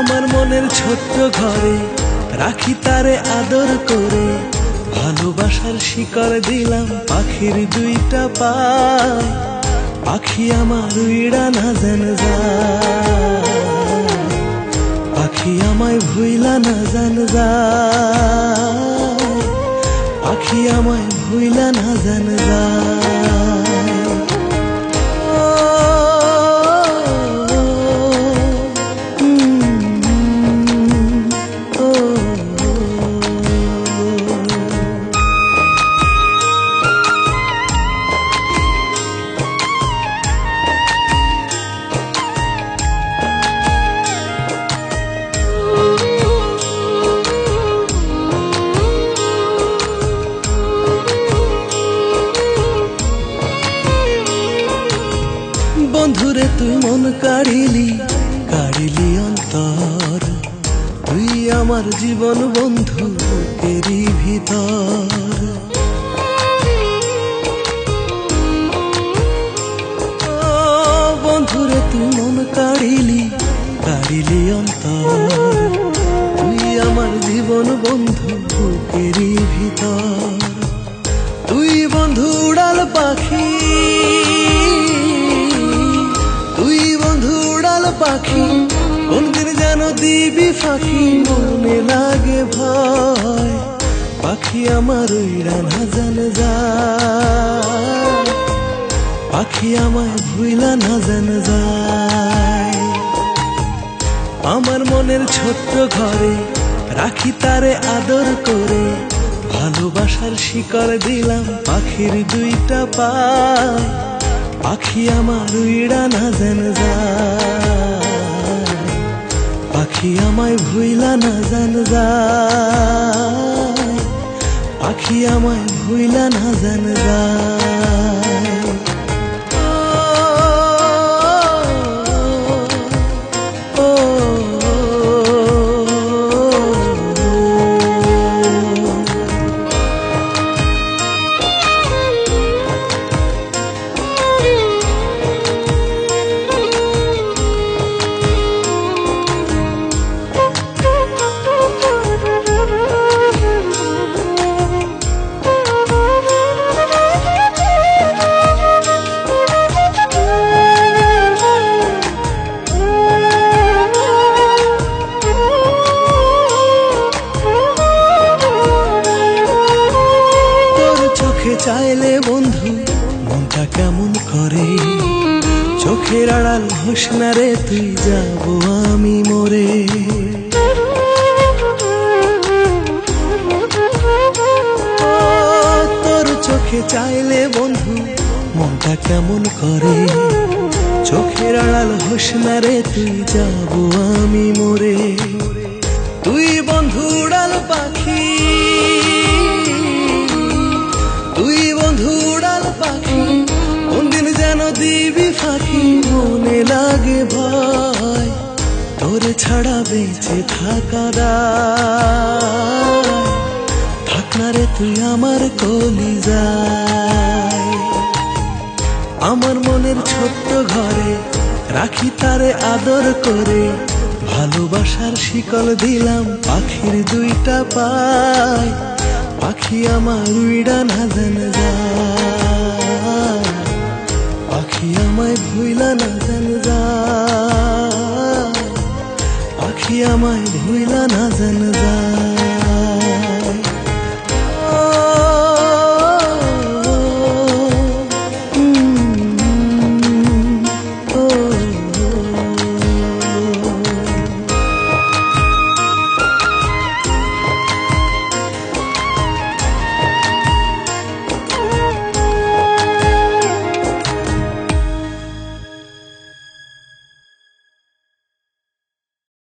আমার মনের ছোট্ট ঘরে রাখি তারে আদর করে, ভালোবাসার শিকড় দিলাম পাখির দুইটা পায়। পাখি আমার উইড়া না যেন যায়, পাখি আমায় ভুইলা না যেন যায়, পাখি আমায় ভুইলা না যেন যায়। বন্ধুরে তুই মন কাড়িলি, কাড়িলি অন্তর, তুই আমার জীবন বন্ধু এরই ভিতর। বন্ধুরে তুই মন কাড়িলি, কাড়িলি অন্তর, তুই আমার জীবন বন্ধু এরই ভিতর। তুই বন্ধু উড়াল পাখি, পাখি কোনদিন যেন দিবি ফাঁকি, মনে লাগে ভয়। পাখি আমার উইড়া না যেন যায়, পাখি আমায় ভুইলা না যেন যায়। আমার মনের ছোট্ট ঘরে রাখি তারে আদর করে, ভালোবাসার শিকড় দিলাম পাখির দুইটা পায়। পাখি আমার উইড়া না যেন যায়, পাখি আমায় ভুইলা না যেন যায়, পাখি আমায় ভুইলা না যেন যায়। চাইলে বন্ধু মনটা কেমন করে, চোখের আড়াল হোস না রে তুই, যাব আমি মরে। তোর চোখে চাইলে বন্ধু মনটা কেমন করে, চোখের আড়াল হোস না রে তুই, যাব আমি মরে। তুই বন্ধু উড়াল পাখি, তুই বন্ধু উড়াল পাখি কোনদিন যেন দিবি ফাঁকি, মনে লাগে ভয়। তোরে ছাড়া বেঁচে থাকা দায়, থাক না রে তুই আমার কলিজায়। আমার মনের ছোট্ট ঘরে রাখি তারে আদর করে, ভালোবাসার শিকল দিলাম পাখির দুইটা পায়। পাখি আমার উইড়া না যেন যায়, পাখি আমায় ভুইলা না যেন যায়, পাখি আমায় ভুইলা না যেন যায়।